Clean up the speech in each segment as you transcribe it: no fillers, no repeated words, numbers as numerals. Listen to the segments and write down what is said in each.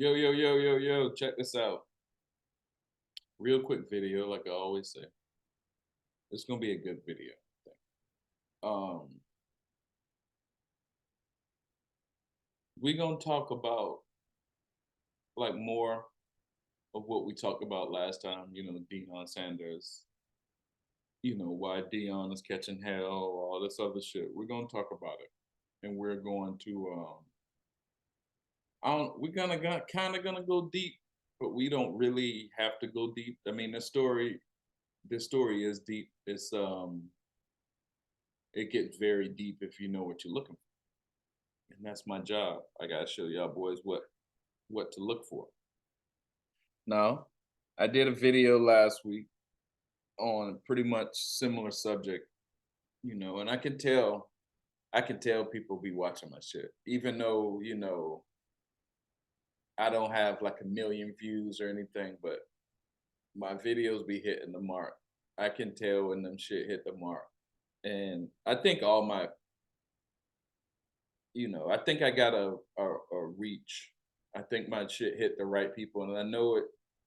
Yo, yo, yo, yo, yo, check this out. Real quick video, like I always say. It's gonna be a good video. Um, we're gonna talk about like more of what we talked about last time, Deion Sanders, why Deion is catching hell, all this other shit. We're gonna talk about it. And we're going to I don't we're gonna kind of gonna go deep, but we don't really have to go deep. I mean, this story is deep. It gets very deep if you know what you're looking for. And that's my job. I gotta show y'all boys what to look for. Now, I did a video last week on a pretty much similar subject, and I can tell people be watching my shit. Even though, I don't have like a million views or anything, but my videos be hitting the mark. I can tell when them shit hit the mark. And I think I think I got a reach. I think my shit hit the right people, and I know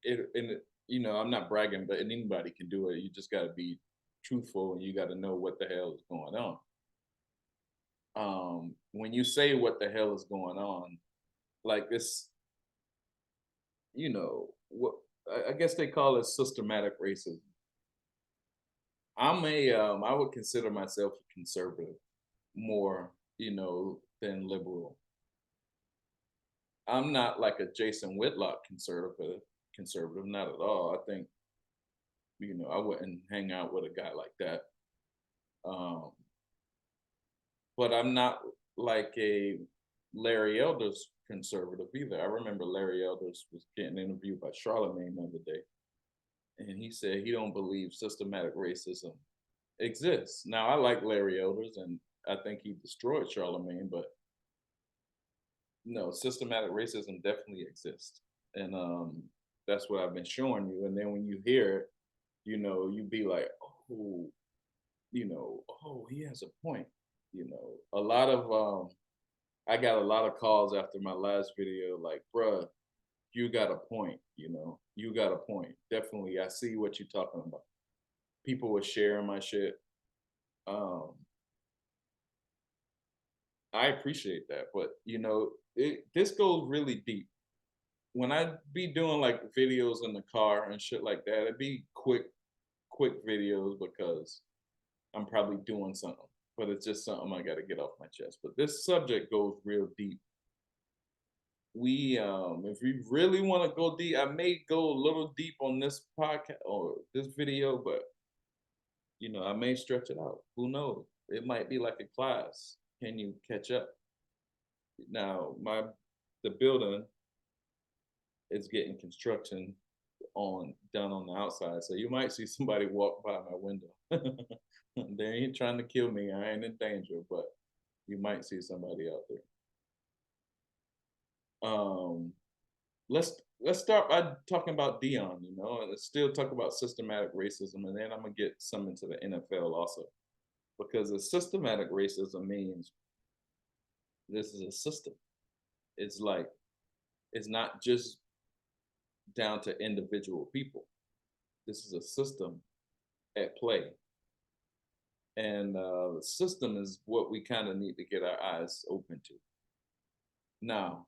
I'm not bragging, but anybody can do it. You just got to be truthful, and you got to know what the hell is going on. When you say what the hell is going on, like this, what I guess they call it systematic racism. I would consider myself a conservative more, than liberal. I'm not like a Jason Whitlock conservative, not at all. I think, I wouldn't hang out with a guy like that. Um, but I'm not like a Larry Elders conservative either. I remember Larry Elders was getting interviewed by Charlemagne the other day, and he said he don't believe systematic racism exists. Now I like Larry Elders, and I think he destroyed Charlemagne, but no, systematic racism definitely exists, and that's what I've been showing you. And then when you hear it, you be like, oh, oh, he has a point. A lot of I got a lot of calls after my last video, like, bruh, you got a point. You got a point. Definitely, I see what you're talking about. People were sharing my shit. Um, I appreciate that, but this goes really deep. When I be doing like videos in the car and shit like that, it'd be quick videos because I'm probably doing something, but it's just something I got to get off my chest. But this subject goes real deep. If we really want to go deep, I may go a little deep on this podcast or this video, but I may stretch it out. Who knows? It might be like a class. Can you catch up? Now, the building is getting construction on done on the outside, so you might see somebody walk by my window. They ain't trying to kill me. I ain't in danger, but you might see somebody out there. Let's start by talking about Dion, and let's still talk about systematic racism, and then I'm gonna get some into the NFL also, because the systematic racism means this is a system. It's like it's not just down to individual people. This is a system at play, and the system is what we kind of need to get our eyes open to. Now,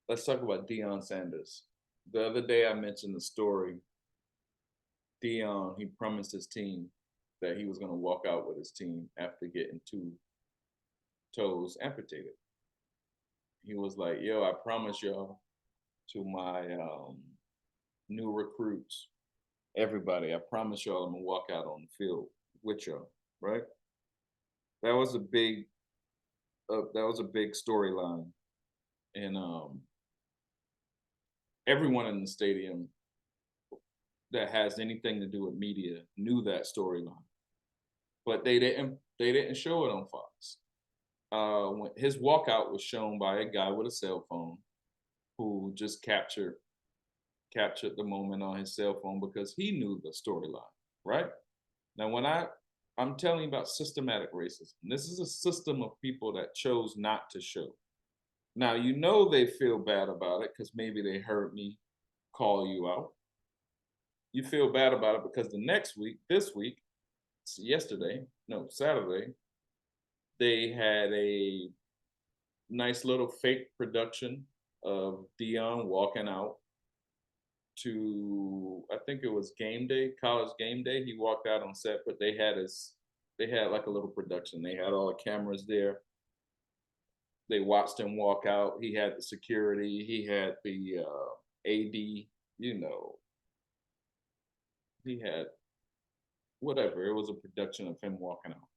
let's talk about Deion Sanders. The other day, I mentioned the story. Deion, he promised his team that he was going to walk out with his team after getting two toes amputated. He was like, "Yo, I promise y'all to my new recruits, everybody, I promise y'all I'm gonna walk out on the field with y'all." Right? That was a big storyline, and everyone in the stadium that has anything to do with media knew that storyline, but they didn't show it on Fox. When his walkout was shown by a guy with a cell phone who just captured the moment on his cell phone because he knew the storyline, right? Now, when I'm telling you about systematic racism, this is a system of people that chose not to show. Now, they feel bad about it because maybe they heard me call you out. You feel bad about it because the next week, this week, yesterday, no, Saturday, they had a nice little fake production of Dion walking out to, I think it was game day, college game day. He walked out on set, but they had like a little production. They had all the cameras there. They watched him walk out. He had the security. He had the AD. You know, he had whatever. It was a production of him walking out,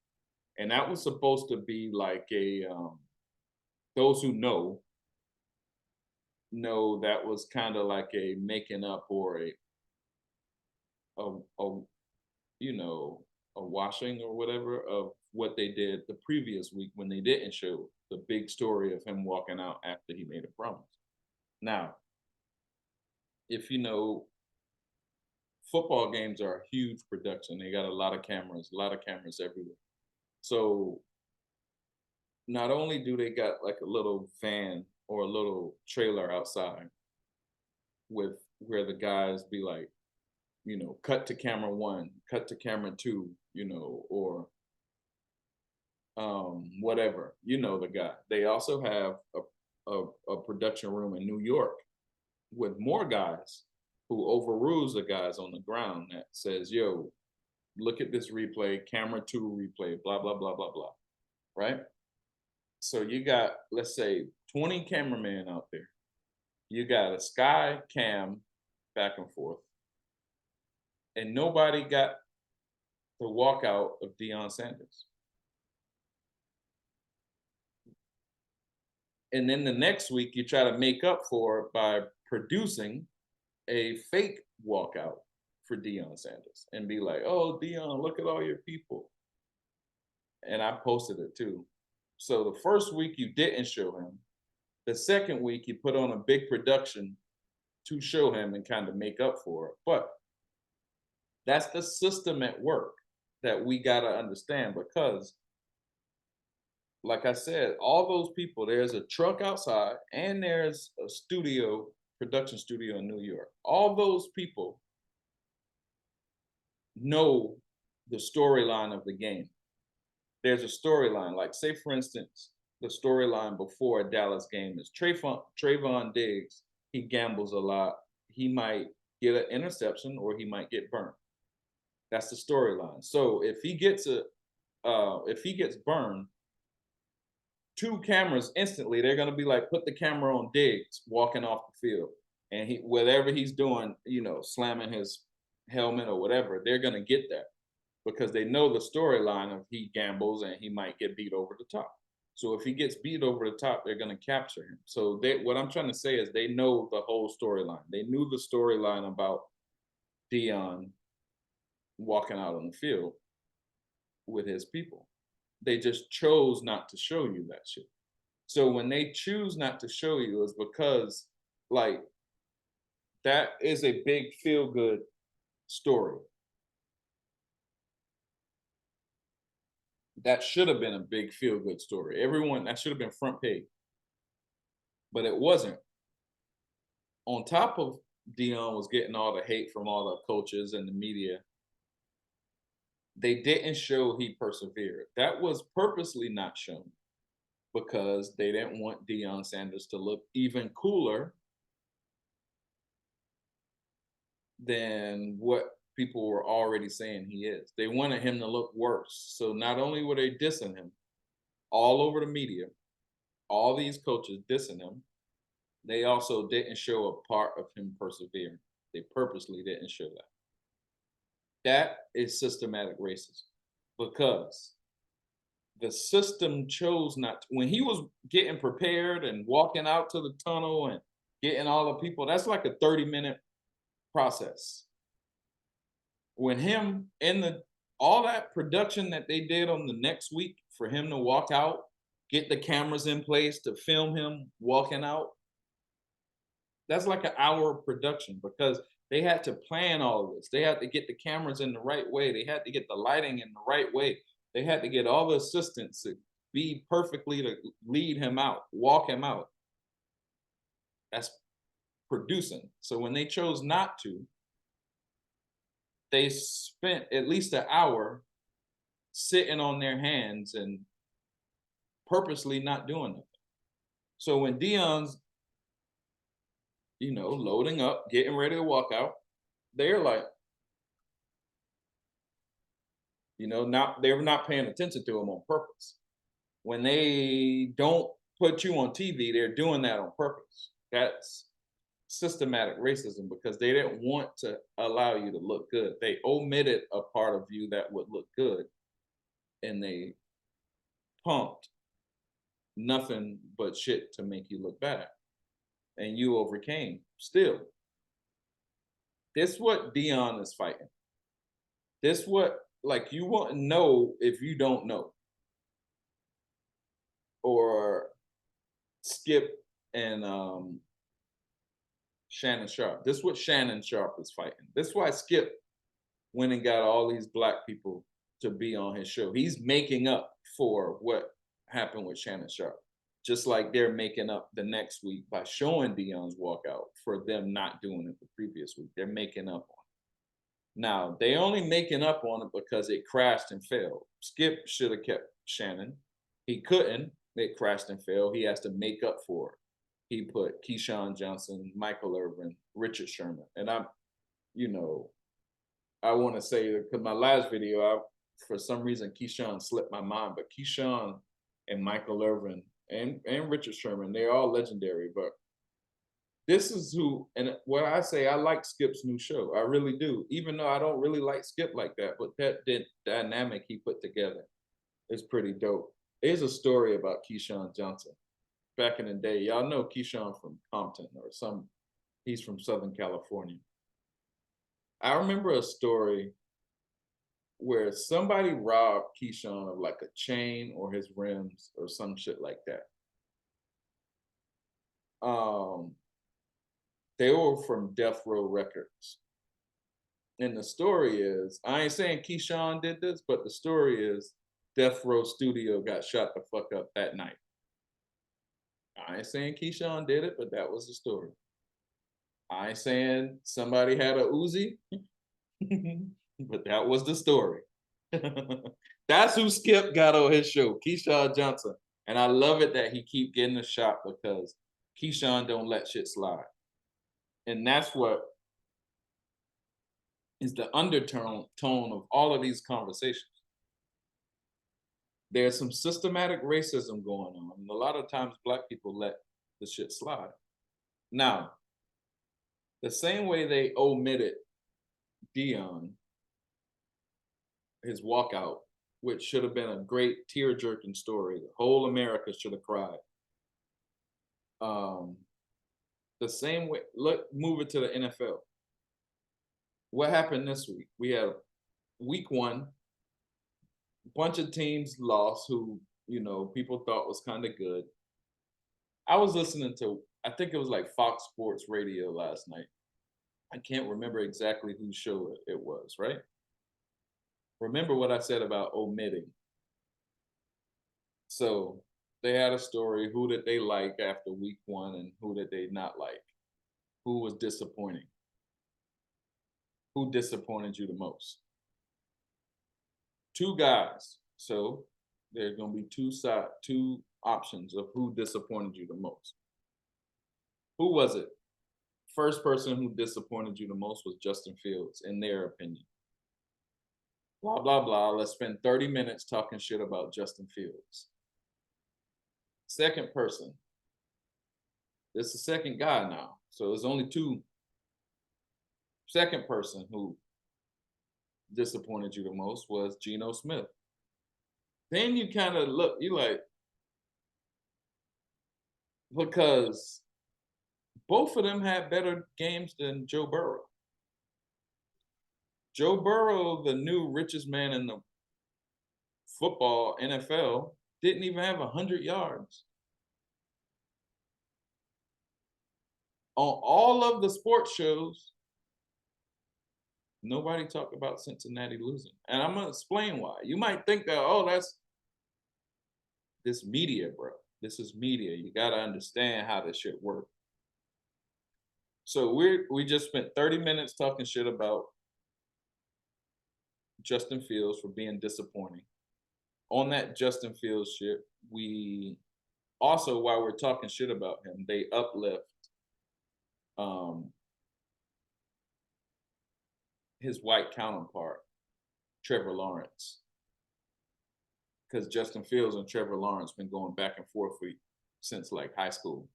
and that was supposed to be like a. Those who know that was kind of like a making up or a you know a washing or whatever of what they did the previous week when they didn't show the big story of him walking out after he made a promise. Now, if football games are a huge production. They got a lot of cameras everywhere. So not only do they got like a little van or a little trailer outside with where the guys be like, cut to camera one, cut to camera two, or whatever, the guy. They also have a production room in New York with more guys who overrules the guys on the ground that says, yo, look at this replay, camera two replay, blah, blah, blah, blah, blah. Right? So you got, let's say, 20 cameramen out there. You got a sky cam back and forth. And nobody got the walkout of Deion Sanders. And then the next week, you try to make up for it by producing a fake walkout for Deion Sanders and be like, oh, Deion, look at all your people. And I posted it too. So the first week you didn't show him. The second week you put on a big production to show him and kind of make up for it. But that's the system at work that we got to understand because, like I said, all those people, there's a truck outside and there's a production studio in New York. All those people know the storyline of the game. There's a storyline. Like, say, for instance, the storyline before a Dallas game is Trayvon Diggs. He gambles a lot. He might get an interception or he might get burned. That's the storyline. So if he gets burned, two cameras instantly, they're gonna be like, put the camera on Diggs walking off the field, and whatever he's doing, slamming his helmet or whatever, they're gonna get that because they know the storyline of he gambles and he might get beat over the top. So if he gets beat over the top, they're gonna capture him. So what I'm trying to say is they know the whole storyline. They knew the storyline about Deion walking out on the field with his people. They just chose not to show you that shit. So when they choose not to show you, is because like that is a big feel good story. That should have been a big feel good story. That should have been front page, but it wasn't. On top of Deion was getting all the hate from all the coaches and the media, they didn't show he persevered. That was purposely not shown because they didn't want Deion Sanders to look even cooler than what people were already saying he is. They wanted him to look worse. So not only were they dissing him all over the media, all these coaches dissing him, they also didn't show a part of him persevering. They purposely didn't show that. That is systematic racism because the system chose not to. When he was getting prepared and walking out to the tunnel and getting all the people, that's like a 30-minute process. When him and all that production that they did on the next week for him to walk out, get the cameras in place to film him walking out, that's like an hour of production because they had to plan all of this. They had to get the cameras in the right way. They had to get the lighting in the right way. They had to get all the assistants to be perfectly to lead him out, walk him out. that's producing. So when they chose not to, they spent at least an hour sitting on their hands and purposely not doing nothing. So when Deion's, loading up, getting ready to walk out, they're like, not they're not paying attention to him on purpose. When they don't put you on TV, they're doing that on purpose. That's systematic racism because they didn't want to allow you to look good. They omitted a part of you that would look good and they pumped nothing but shit to make you look bad. And you overcame still. This what Deion is fighting. This what like you won't know if you don't know. Or Skip and Shannon Sharp. This is what Shannon Sharp is fighting. This is why Skip went and got all these black people to be on his show. He's making up for what happened with Shannon Sharp. Just like they're making up the next week by showing Deion's walkout for them not doing it the previous week. They're making up on it. Now, they only making up on it because it crashed and failed. Skip should have kept Shannon. He couldn't. It crashed and failed. He has to make up for it. He put Keyshawn Johnson, Michael Irvin, Richard Sherman. And I want to say, because my last video, for some reason, Keyshawn slipped my mind, but Keyshawn and Michael Irvin and Richard Sherman, they're all legendary. But this is who, and what I say, I like Skip's new show. I really do, even though I don't really like Skip like that. But that dynamic he put together is pretty dope. Here's a story about Keyshawn Johnson. Back in the day, y'all know Keyshawn from Compton he's from Southern California. I remember a story where somebody robbed Keyshawn of like a chain or his rims or some shit like that. They were from Death Row Records. And the story is, I ain't saying Keyshawn did this, but the story is Death Row Studio got shot the fuck up that night. I ain't saying Keyshawn did it, but that was the story. I ain't saying somebody had a Uzi, but that was the story. That's who Skip got on his show, Keyshawn Johnson. And I love it that he keep getting a shot because Keyshawn don't let shit slide. And that's what is the undertone of all of these conversations. There's some systematic racism going on. And a lot of times black people let the shit slide. Now, the same way they omitted Deion, his walkout, which should have been a great tear-jerking story. The whole America should have cried. The same way, move it to the NFL. What happened this week? We had week 1, bunch of teams lost who, people thought was kind of good. I was listening to, I think it was like Fox Sports Radio last night. I can't remember exactly whose show it was, right? Remember what I said about omitting. So they had a story, who did they like after week 1 and who did they not like? Who was disappointing? Who disappointed you the most? 2 guys. So there's going to be two options of who disappointed you the most. Who was it? First person who disappointed you the most was Justin Fields, in their opinion. Blah, blah, blah. Let's spend 30 minutes talking shit about Justin Fields. Second person. This is the second guy now. So there's only 2. Second person who disappointed you the most was Geno Smith. Then you kind of look, you like, because both of them had better games than Joe Burrow. Joe Burrow, the new richest man in the football NFL, didn't even have 100 yards. On all of the sports shows, nobody talked about Cincinnati losing. And I'm going to explain why. You might think that, that's this media, bro. This is media. You got to understand how this shit works. So we just spent 30 minutes talking shit about Justin Fields for being disappointing. On that Justin Fields shit, we also, while we're talking shit about him, they uplift um his white counterpart, Trevor Lawrence, because Justin Fields and Trevor Lawrence been going back and forth since like high school.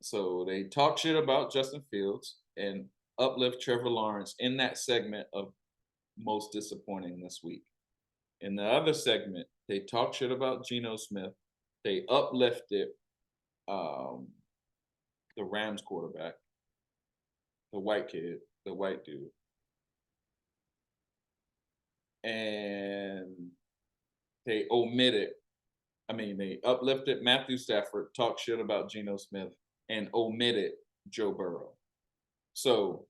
So they talk shit about Justin Fields and uplift Trevor Lawrence in that segment of most disappointing this week. In the other segment, they talk shit about Geno Smith. They uplifted um, the Rams quarterback, the white kid, the white dude. And they omitted, they uplifted Matthew Stafford, talked shit about Geno Smith, and omitted Joe Burrow. So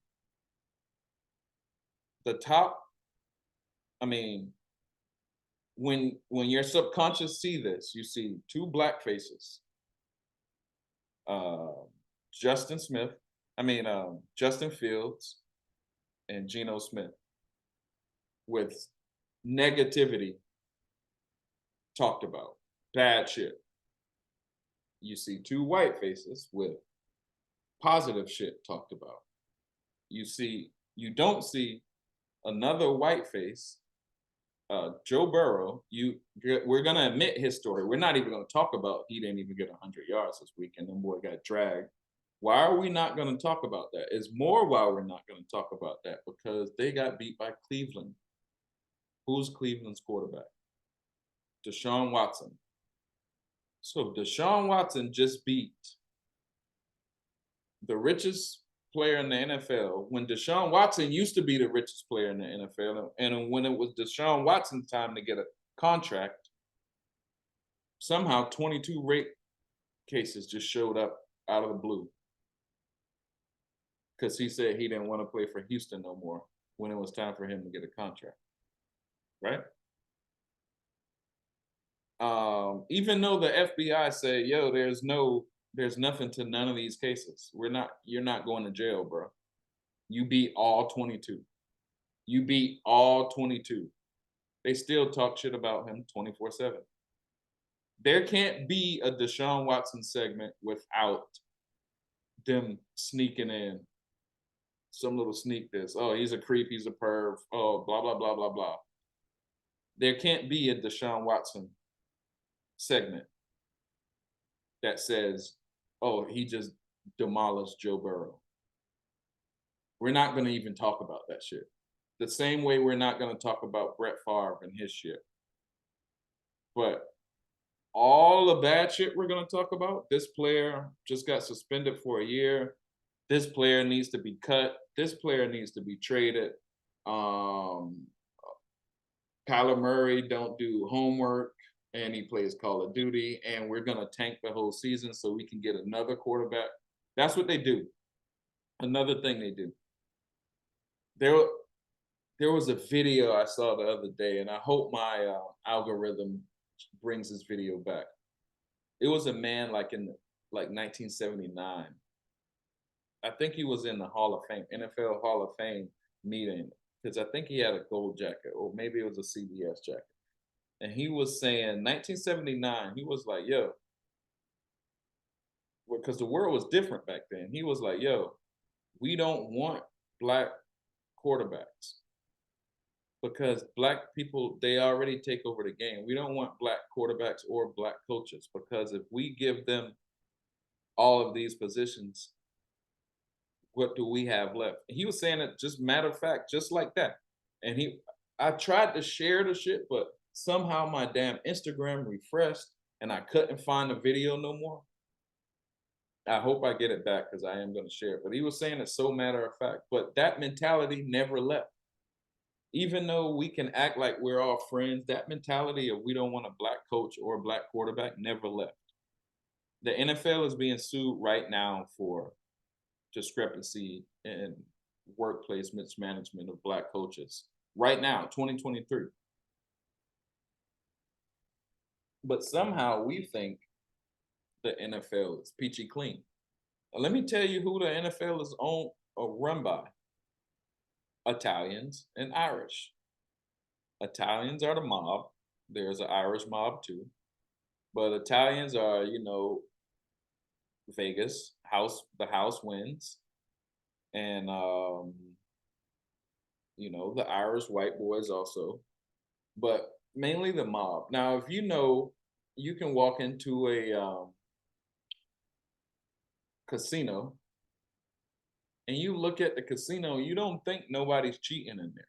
the top, I mean, when your subconscious see this, you see two black faces. Uh, Justin Smith, Justin Fields and Geno Smith with negativity talked about, bad shit. You see two white faces with positive shit talked about. You don't see another white face, Joe Burrow. We're gonna admit his story. We're not even gonna talk about he didn't even get 100 yards this week, and then boy got dragged. Why are we not gonna talk about that? It's more why we're not gonna talk about that because they got beat by Cleveland. Who's Cleveland's quarterback? Deshaun Watson. So Deshaun Watson just beat the richest player in the NFL when Deshaun Watson used to be the richest player in the NFL. And when it was Deshaun Watson's time to get a contract, somehow 22 rape cases just showed up out of the blue because he said he didn't want to play for Houston no more when it was time for him to get a contract. Right? Even though the FBI said, yo, there's nothing to none of these cases. You're not going to jail, bro. You beat all 22. You beat all 22. They still talk shit about him 24/7. There can't be a Deshaun Watson segment without them sneaking in some little sneak this. Oh, he's a creep, he's a perv. Oh, blah, blah, blah, blah, blah. There can't be a Deshaun Watson segment that says, oh, he just demolished Joe Burrow. We're not going to even talk about that shit. The same way we're not going to talk about Brett Favre and his shit. But all the bad shit we're going to talk about, this player just got suspended for a year. This player needs to be cut. This player needs to be traded. Kyler Murray don't do homework and he plays Call of Duty, and we're going to tank the whole season so we can get another quarterback. That's what they do. Another thing they do. There was a video I saw the other day, and I hope my algorithm brings this video back. It was a man like in 1979. I think he was in the Hall of Fame, NFL Hall of Fame meeting, because I think he had a gold jacket, or maybe it was a CBS jacket. And he was saying 1979, he was like, yo, because the world was different back then. He was like, yo, we don't want black quarterbacks because black people, they already take over the game. We don't want black quarterbacks or black coaches because if we give them all of these positions, what do we have left? He was saying it just matter of fact, just like that. And I tried to share the shit, but somehow my damn Instagram refreshed and I couldn't find the video no more. I hope I get it back because I am going to share it. But he was saying it so matter of fact. But that mentality never left. Even though we can act like we're all friends, that mentality of we don't want a black coach or a black quarterback never left. The NFL is being sued right now for discrepancy in workplace mismanagement of black coaches. Right now, 2023. But somehow we think the NFL is peachy clean. Let me tell you who the NFL is owned or run by: Italians and Irish. Italians are the mob. There's an Irish mob too, but Italians are, Vegas house. The house wins, and the Irish white boys also, but mainly the mob. Now, if you can walk into a casino and you look at the casino, you don't think nobody's cheating in there.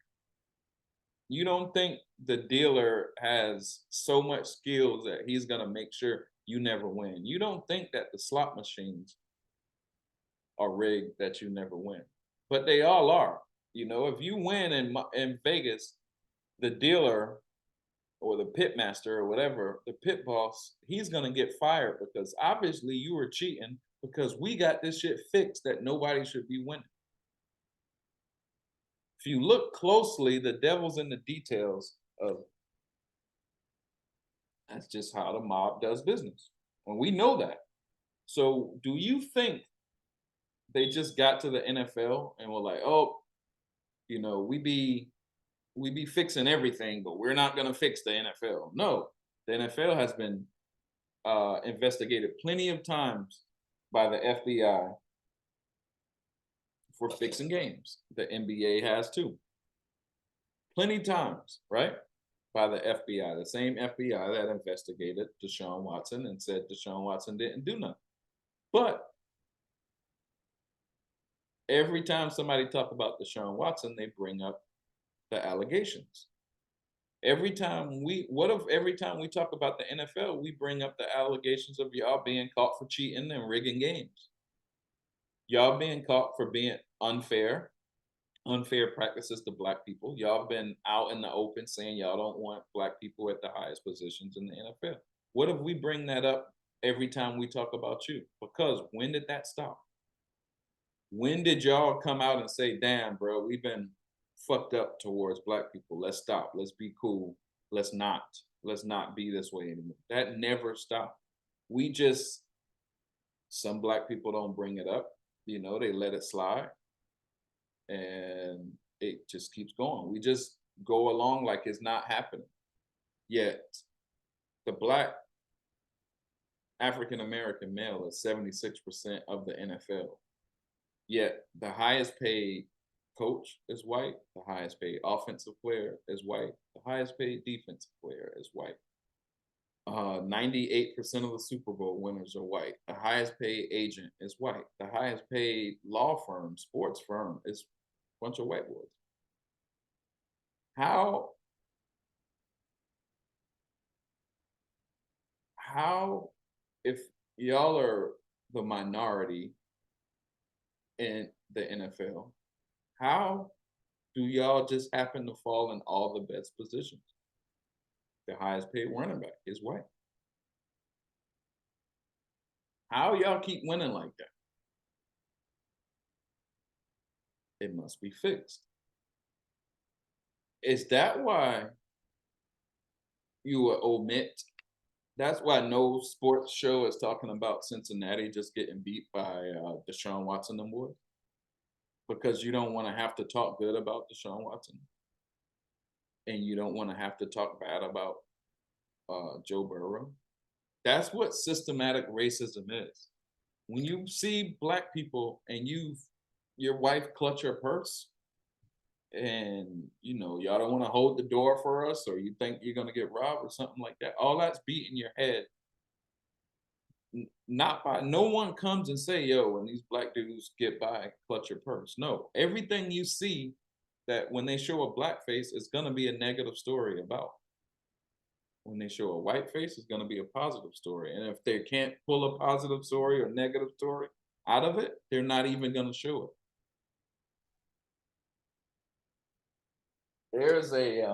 You don't think the dealer has so much skills that he's gonna make sure you never win. You don't think that the slot machines are rigged that you never win, but they all are. If you win in Vegas, the dealer or the pit master or whatever, the pit boss, he's gonna get fired because obviously you were cheating because we got this shit fixed that nobody should be winning. If you look closely, the devil's in the details of that's just how the mob does business. And we know that. So do you think they just got to the NFL and were like, oh, we be fixing everything, but we're not gonna fix the NFL. No, the NFL has been investigated plenty of times by the FBI for fixing games. The NBA has too. Plenty times, right? By the FBI, the same FBI that investigated Deshaun Watson and said Deshaun Watson didn't do nothing. But every time somebody talk about Deshaun Watson, they bring up the allegations. What if every time we talk about the NFL, we bring up the allegations of y'all being caught for cheating and rigging games? Y'all being caught for being unfair practices to black people. Y'all been out in the open saying y'all don't want black people at the highest positions in the NFL. What if we bring that up every time we talk about you? Because when did that stop? When did y'all come out and say, damn, bro, we've been fucked up towards black people. Let's stop. Let's be cool. Let's not. Let's not be this way anymore. That never stopped. We just, some black people don't bring it up. They let it slide and it just keeps going. We just go along like it's not happening. Yet the black African American male is 76% of the NFL. Yet the highest paid coach is white, the highest paid offensive player is white, the highest paid defensive player is white. 98% of the Super Bowl winners are white. The highest paid agent is white. The highest paid law firm, sports firm is a bunch of white boys. How if y'all are the minority in the NFL, how do y'all just happen to fall in all the best positions? The highest paid running back is white. How y'all keep winning like that? It must be fixed. Is that why you will omit? That's why no sports show is talking about Cincinnati just getting beat by Deshaun Watson and boys, because you don't want to have to talk good about Deshaun Watson, and you don't want to have to talk bad about Joe Burrow. That's what systematic racism is. When you see black people and your wife clutch her purse, and y'all don't want to hold the door for us, or you think you're going to get robbed or something like that, all that's beating your head. Not by no one comes and say, yo, when these black dudes get by, clutch your purse. No, everything you see that when they show a black face, it's going to be a negative story about. When they show a white face, it's going to be a positive story. And if they can't pull a positive story or negative story out of it, they're not even going to show it. There's a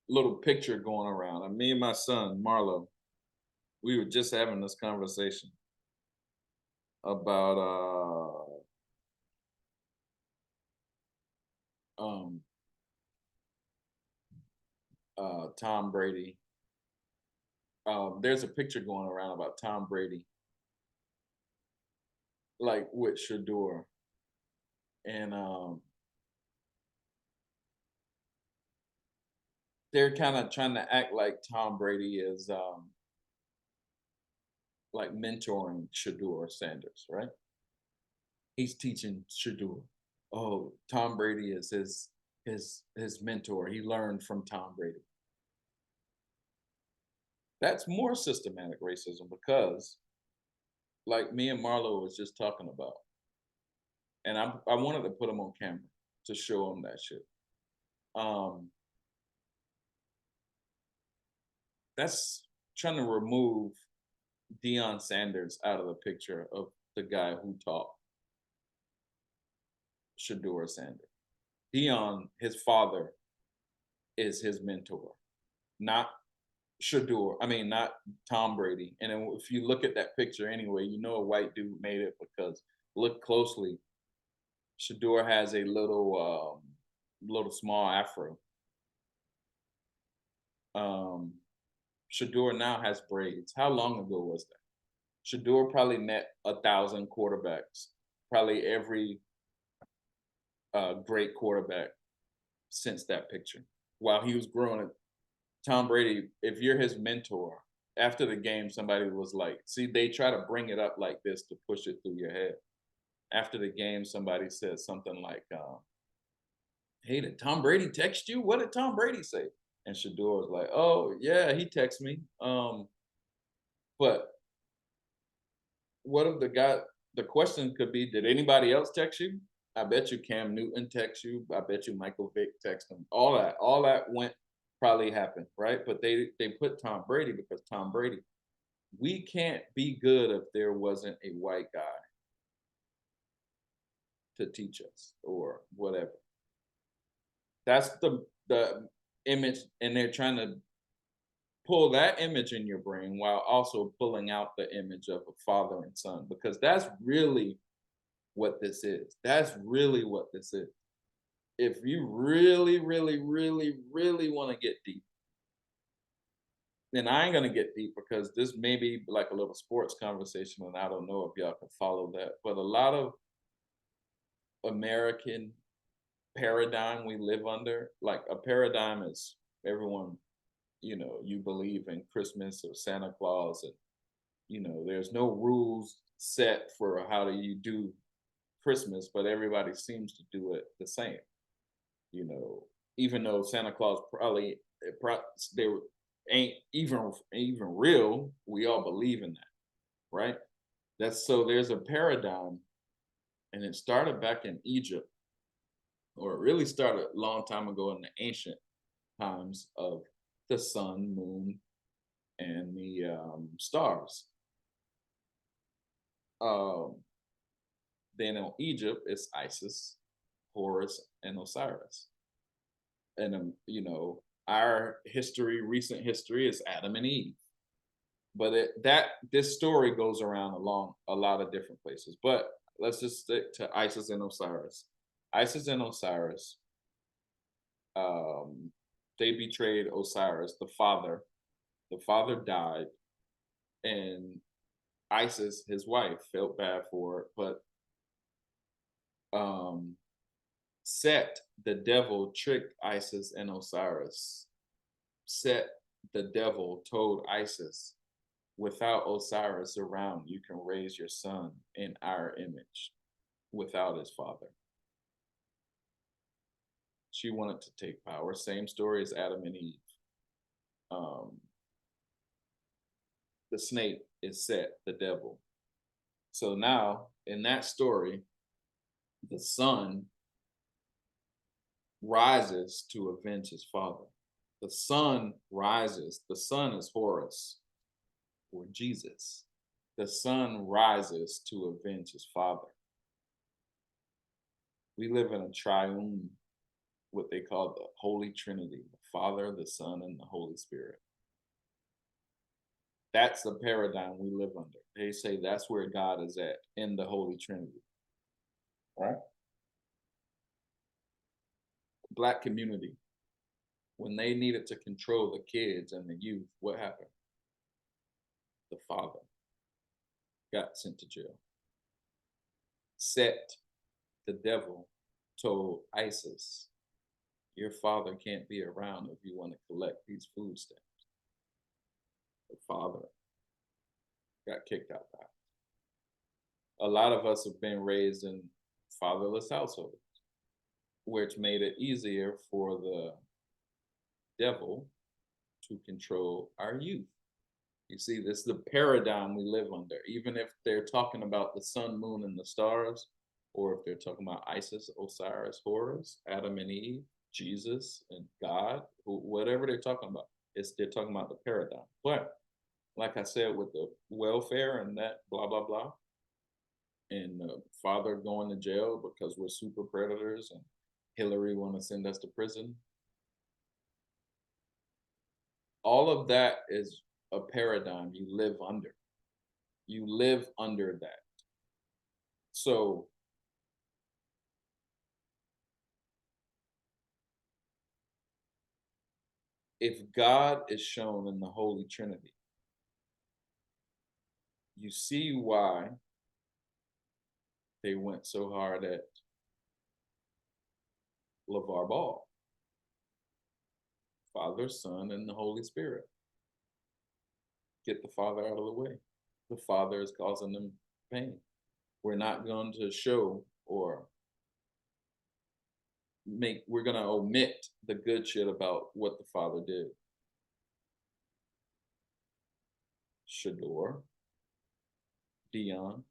little picture going around. And me and my son, Marlo, we were just having this conversation about Tom Brady. There's a picture going around about Tom Brady like with Shador, and they're kind of trying to act like Tom Brady is like mentoring Shador Sanders, right? He's teaching Shador. Oh, Tom Brady is his mentor. He learned from Tom Brady. That's more systematic racism because, like me and Marlo was just talking about, and I wanted to put him on camera to show him that shit. Um, that's trying to remove Deion Sanders out of the picture of the guy who taught Shador Sanders. Deion, his father, is his mentor, not Shador. I mean, not Tom Brady. And then if you look at that picture anyway, you know a white dude made it because look closely. Shador has a little small afro. Um, Shador now has braids. How long ago was that? Shador probably met 1,000 quarterbacks. Probably every great quarterback since that picture. While he was growing up, Tom Brady, if you're his mentor, after the game, somebody was like, see, they try to bring it up like this to push it through your head. After the game, somebody said something like, hey, did Tom Brady text you? What did Tom Brady say? And Shador was like, oh, yeah, he texted me. But what if the question could be, did anybody else text you? I bet you Cam Newton text you. I bet you Michael Vick text him. All that went probably happened, right? But they put Tom Brady because Tom Brady. We can't be good if there wasn't a white guy to teach us or whatever. That's the image, and they're trying to pull that image in your brain while also pulling out the image of a father and son because that's really what this is. That's really what this is. If you really, really, really, really want to get deep, then I ain't gonna get deep because this may be like a little sports conversation, and I don't know if y'all can follow that. But a lot of American paradigm we live under, like a paradigm is everyone, you believe in Christmas or Santa Claus, and there's no rules set for how do you do Christmas, but everybody seems to do it the same. You know, even though Santa Claus probably they ain't even real, we all believe in that, right? That's so there's a paradigm, and it started back in Egypt, or it really started a long time ago in the ancient times of the sun, moon, and the stars. Um, then in Egypt, it's Isis, Horus, and Osiris. And our history, recent history, is Adam and Eve. But this story goes around along a lot of different places. But let's just stick to Isis and Osiris. Isis and Osiris, um, they betrayed Osiris, the father. The father died, and Isis, his wife, felt bad for it, but um, Set, the devil, tricked Isis and Osiris. Set, the devil, told Isis, without Osiris around, you can raise your son in our image without his father. She wanted to take power. Same story as Adam and Eve. Um, the snake is Set, the devil. So now, in that story, the son rises to avenge his father. The son rises. The son is Horus or Jesus. The son rises to avenge his father. We live in a triune, what they call the Holy Trinity, the Father, the Son, and the Holy Spirit. That's the paradigm we live under. They say that's where God is at, in the Holy Trinity. Right? Black community, when they needed to control the kids and the youth, what happened? The father got sent to jail. Set, the devil, told ISIS, your father can't be around if you want to collect these food stamps. The father got kicked out the house. A lot of us have been raised in fatherless households, which made it easier for the devil to control our youth. You see, this is the paradigm we live under. Even if they're talking about the sun, moon, and the stars, or if they're talking about Isis, Osiris, Horus, Adam and Eve, Jesus and God, whatever they're talking about, they're talking about the paradigm. But like I said, with the welfare and that blah blah blah, and father going to jail because we're super predators, and Hillary want to send us to prison. All of that is a paradigm you live under. You live under that. So if God is shown in the Holy Trinity, you see why they went so hard at LeVar Ball. Father, Son, and the Holy Spirit. Get the Father out of the way. The Father is causing them pain. We're not going to show or we're going to omit the good shit about what the Father did. Shador, Deion,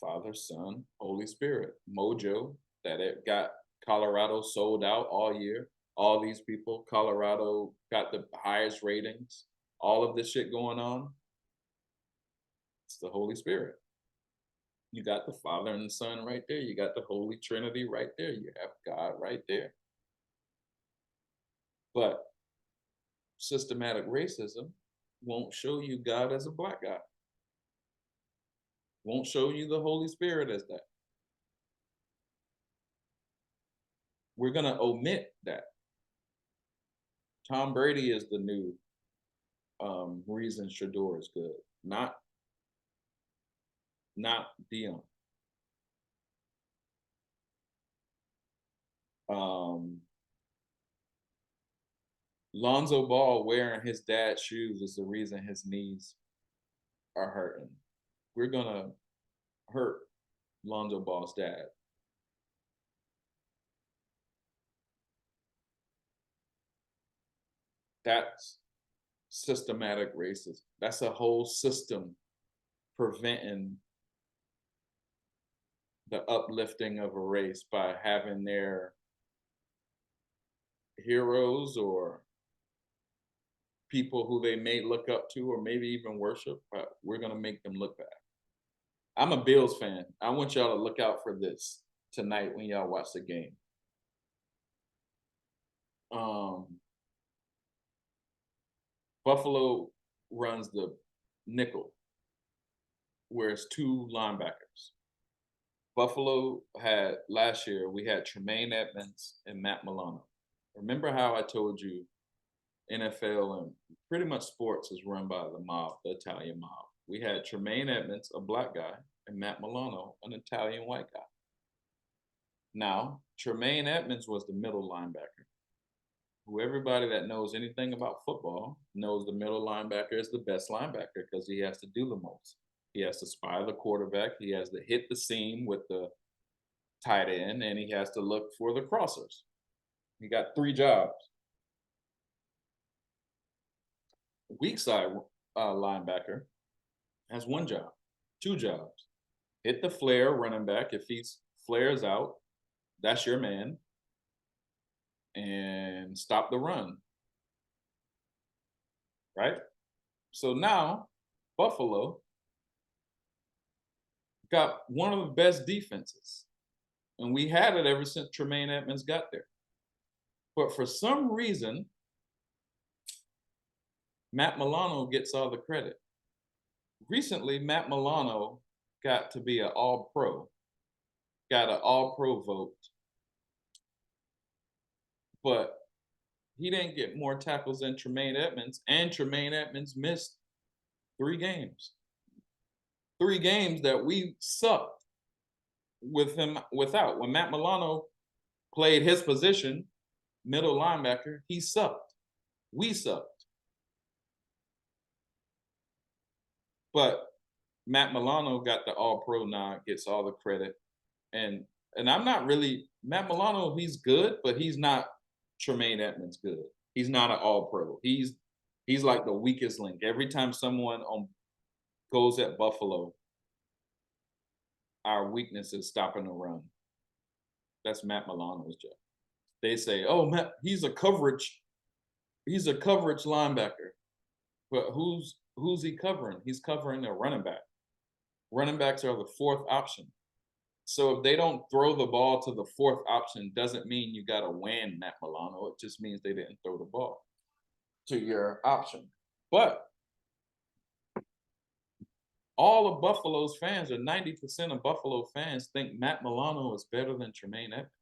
Father, Son, Holy Spirit. Mojo, that it got Colorado sold out all year. All these people, Colorado got the highest ratings. All of this shit going on. It's the Holy Spirit. You got the Father and the Son right there. You got the Holy Trinity right there. You have God right there. But systematic racism won't show you God as a black guy. Won't show you the Holy Spirit as that. We're going to omit that. Tom Brady is the new reason Shador is good, not Deion. Lonzo Ball wearing his dad's shoes is the reason his knees are hurting. We're gonna hurt Lonzo Ball's dad. That's systematic racism. That's a whole system preventing the uplifting of a race by having their heroes or people who they may look up to or maybe even worship, but we're going to make them look bad. I'm a Bills fan. I want y'all to look out for this tonight when y'all watch the game. Buffalo runs the nickel, where it's two linebackers. Buffalo had last year, we had Tremaine Edmonds and Matt Milano. Remember how I told you NFL and pretty much sports is run by the mob, the Italian mob. We had Tremaine Edmonds, a black guy, and Matt Milano, an Italian white guy. Now, Tremaine Edmonds was the middle linebacker, who everybody that knows anything about football knows the middle linebacker is the best linebacker because he has to do the most. He has to spy the quarterback. He has to hit the seam with the tight end, and he has to look for the crossers. He got 3 jobs. Weak side linebacker has 1 job, 2 jobs. Hit the flare running back. If he flares out, that's your man. And stop the run. Right? So now, Buffalo got one of the best defenses. And we had it ever since Tremaine Edmonds got there. But for some reason, Matt Milano gets all the credit. Recently, Matt Milano got to be an all-pro, got an all-pro vote. But he didn't get more tackles than Tremaine Edmonds, and Tremaine Edmonds missed 3 games. 3 games that we sucked with him without. When Matt Milano played his position, middle linebacker, he sucked. We sucked. But Matt Milano got the all-pro nod, gets all the credit. And I'm not really Matt Milano, he's good, but he's not Tremaine Edmonds good. He's not an all-pro. He's like the weakest link. Every time someone goes at Buffalo, our weakness is stopping the run. That's Matt Milano's job. They say, "Oh, Matt, he's a coverage linebacker." But who's he covering? He's covering a running back. Running backs are the fourth option. So if they don't throw the ball to the fourth option, doesn't mean you got to win, Matt Milano. It just means they didn't throw the ball to your option. But all of Buffalo's fans, or 90% of Buffalo fans, think Matt Milano is better than Tremaine Edmonds.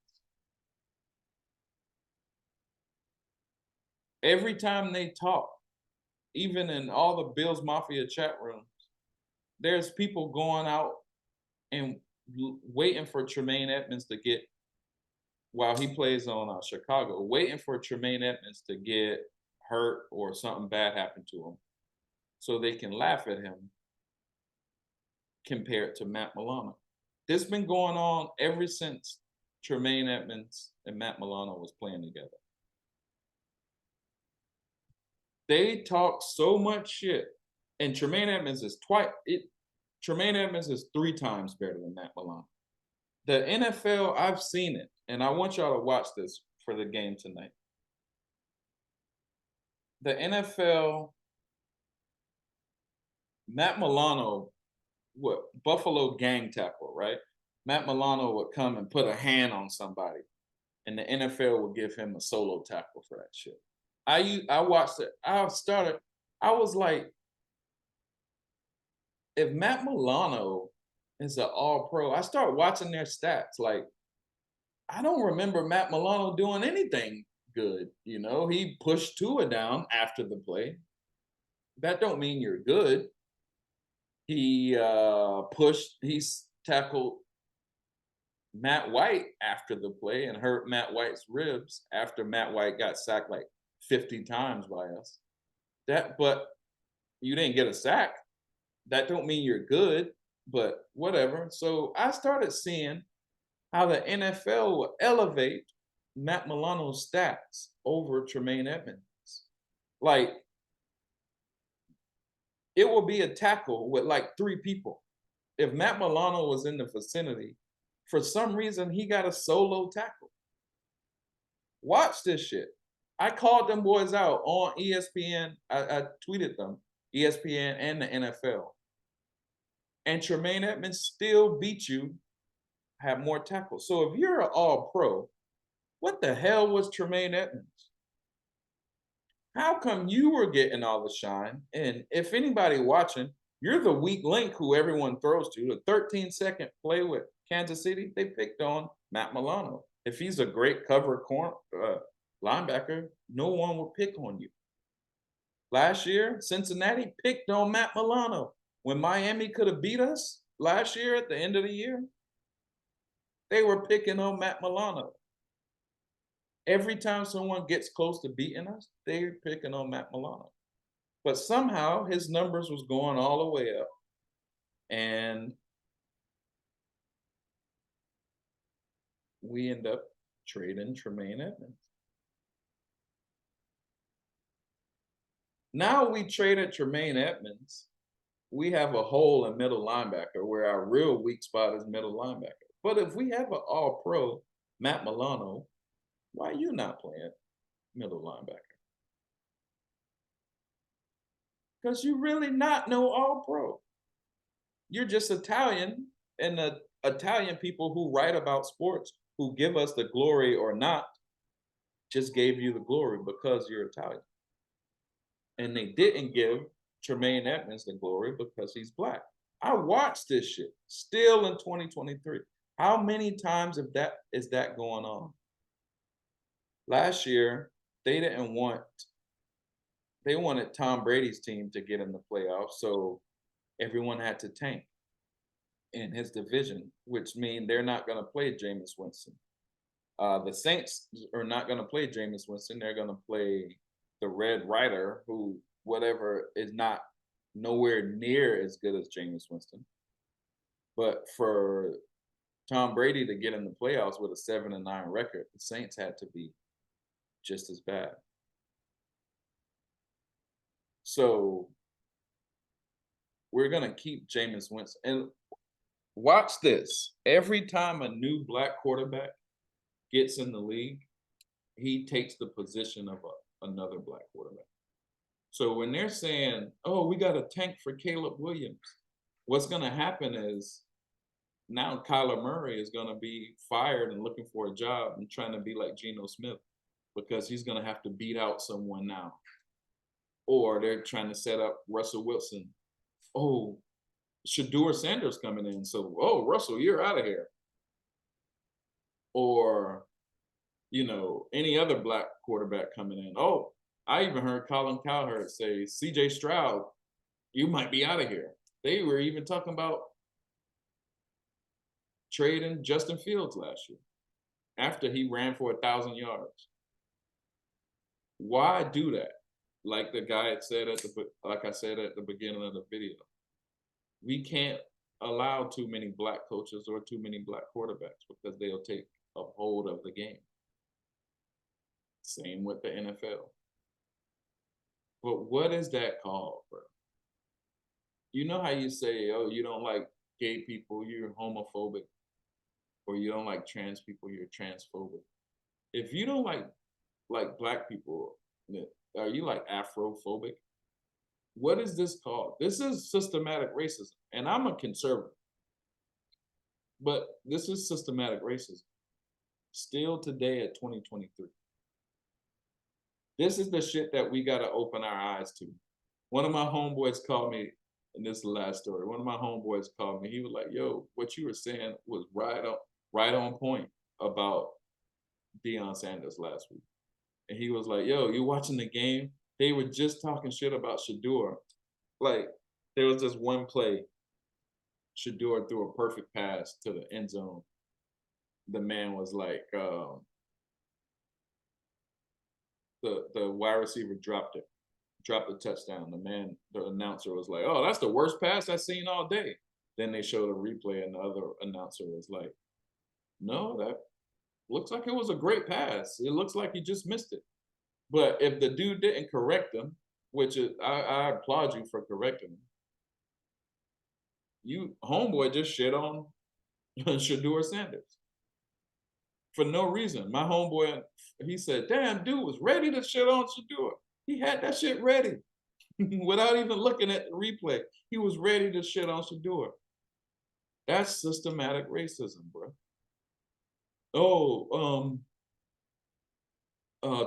Every time they talk, even in all the Bills Mafia chat rooms, there's people going out and waiting for Tremaine Edmonds to get, while he plays on Chicago, waiting for Tremaine Edmonds to get hurt or something bad happen to him so they can laugh at him compared to Matt Milano. This has been going on ever since Tremaine Edmonds and Matt Milano was playing together. They talk so much shit, and Tremaine Edmonds is Tremaine Edmonds is 3 times better than Matt Milano. The NFL, I've seen it, and I want y'all to watch this for the game tonight. The NFL, Matt Milano, Buffalo gang tackle, right? Matt Milano would come and put a hand on somebody, and the NFL would give him a solo tackle for that shit. I watched it. I was like, if Matt Milano is an all-pro, I start watching their stats. Like, I don't remember Matt Milano doing anything good. You know, he pushed Tua down after the play. That don't mean you're good. He tackled Matt White after the play and hurt Matt White's ribs after Matt White got sacked like 50 times by us. But you didn't get a sack. That don't mean you're good, but whatever. So I started seeing how the NFL will elevate Matt Milano's stats over Tremaine Edmonds. Like, it will be a tackle with like 3 people. If Matt Milano was in the vicinity, for some reason he got a solo tackle. Watch this shit. I called them boys out on ESPN. I tweeted them, ESPN and the NFL. And Tremaine Edmonds still beat you, have more tackles. So if you're an all-pro, what the hell was Tremaine Edmonds? How come you were getting all the shine? And if anybody watching, you're the weak link who everyone throws to. The 13-second play with Kansas City, they picked on Matt Milano. If he's a great cover linebacker, no one will pick on you. Last year, Cincinnati picked on Matt Milano. When Miami could have beat us last year at the end of the year, they were picking on Matt Milano. Every time someone gets close to beating us, they're picking on Matt Milano. But somehow his numbers was going all the way up. And we end up trading Tremaine Edmonds. Now we traded Tremaine Edmonds. We have a hole in middle linebacker where our real weak spot is middle linebacker. But if we have an all-pro, Matt Milano, why are you not playing middle linebacker? Because you're really not no all-pro. You're just Italian, and the Italian people who write about sports, who give us the glory or not, just gave you the glory because you're Italian. And they didn't give Tremaine Edmonds the glory because he's black. I watched this shit still in 2023. How many times is that going on? Last year, they wanted Tom Brady's team to get in the playoffs, so everyone had to tank. in his division, which means they're not going to play Jameis Winston. The Saints are not going to play Jameis Winston. They're going to play the Red Rider, who whatever is not nowhere near as good as Jameis Winston. But for Tom Brady to get in the playoffs with a 7-9 record, the Saints had to be just as bad. So we're gonna keep Jameis Winston. And watch this. Every time a new black quarterback gets in the league, he takes the position of another black quarterback. So when they're saying, oh, we got a tank for Caleb Williams, what's gonna happen is now Kyler Murray is gonna be fired and looking for a job and trying to be like Geno Smith because he's gonna have to beat out someone now. Or they're trying to set up Russell Wilson. Oh, Shedeur Sanders coming in. So, oh, Russell, you're out of here. Or, any other black quarterback coming in. Oh, I even heard Colin Cowherd say, CJ Stroud, you might be out of here. They were even talking about trading Justin Fields last year after he ran for 1,000 yards. Why do that? Like the guy had said like I said at the beginning of the video, we can't allow too many black coaches or too many black quarterbacks because they'll take a hold of the game. Same with the NFL. But what is that called, bro? You know how you say, oh, you don't like gay people, you're homophobic, or you don't like trans people, you're transphobic. If you don't like black people, are you like Afrophobic? What is this called? This is systematic racism. And I'm a conservative. But this is systematic racism. Still today at 2023. This is the shit that we got to open our eyes to. One of my homeboys called me, and this is the last story. One of my homeboys called me. He was like, yo, what you were saying was right on point about Deion Sanders last week. And he was like, yo, you watching the game? They were just talking shit about Shedeur. Like, there was this one play. Shedeur threw a perfect pass to the end zone. The man was like, the wide receiver dropped the touchdown. The announcer was like, oh, that's the worst pass I've seen all day. Then they showed a replay, and the other announcer was like, no, that looks like it was a great pass. It looks like he just missed it. But if the dude didn't correct him, which is, I applaud you for correcting him. You homeboy just shit on Shedeur Sanders for no reason. My homeboy, he said, damn, dude was ready to shit on Shedeur. He had that shit ready without even looking at the replay. He was ready to shit on Shedeur. That's systematic racism, bro. Oh,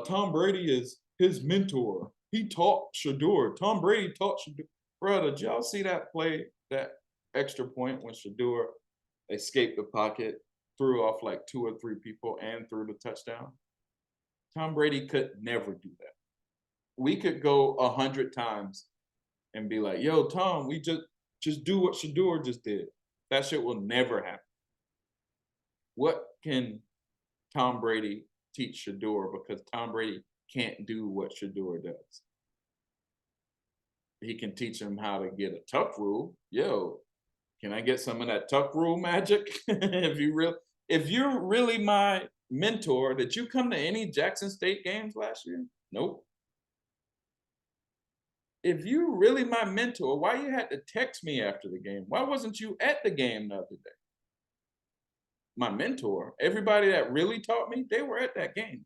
Tom Brady is his mentor. He taught Shedeur. Tom Brady taught Shedeur. Bro, did y'all see that play, that extra point when Shedeur escaped the pocket, threw off like 2 or 3 people and threw the touchdown? Tom Brady could never do that. We could go 100 times and be like, yo, Tom, we just do what Shedeur just did. That shit will never happen. What can Tom Brady teach Shedeur? Because Tom Brady can't do what Shedeur does. He can teach him how to get a tuck rule. Yo, can I get some of that tuck rule magic? If you're really my mentor, did you come to any Jackson State games last year? Nope. If you really my mentor, why you had to text me after the game? Why wasn't you at the game the other day? My mentor, everybody that really taught me, they were at that game.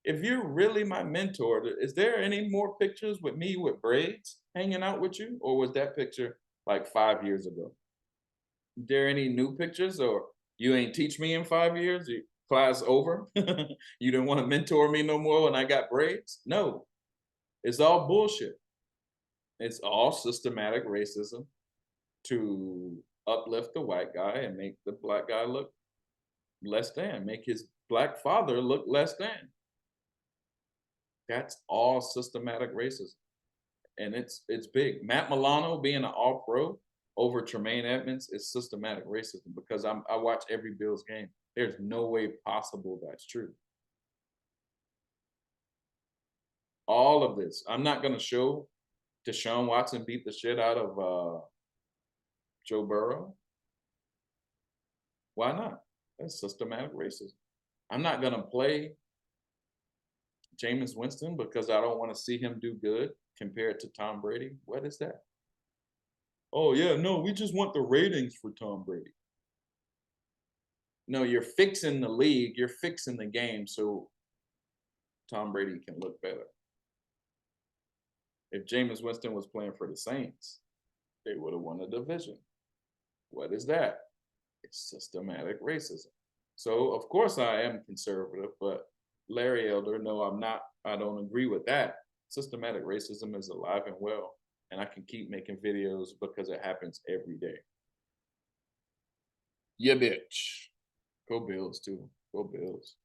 If you're really my mentor, is there any more pictures with me with braids hanging out with you? Or was that picture like 5 years ago? Is there any new pictures, or you ain't teach me in 5 years? Class over? You didn't want to mentor me no more when I got braids? No, it's all bullshit. It's all systematic racism to uplift the white guy and make the black guy look less than, make his black father look less than. That's all systematic racism. And it's big. Matt Milano being an all-pro, over Tremaine Edmonds is systematic racism because I watch every Bills game. There's no way possible that's true. All of this. I'm not going to show Deshaun Watson beat the shit out of Joe Burrow. Why not? That's systematic racism. I'm not going to play Jameis Winston because I don't want to see him do good compared to Tom Brady. What is that? Oh, yeah, no, we just want the ratings for Tom Brady. No, you're fixing the league, you're fixing the game so Tom Brady can look better. If Jameis Winston was playing for the Saints, they would have won the division. What is that? It's systematic racism. So, of course, I am conservative, but Larry Elder, no, I'm not. I don't agree with that. Systematic racism is alive and well, and I can keep making videos because it happens every day. Yeah, bitch. Go Bills, too. Go Bills.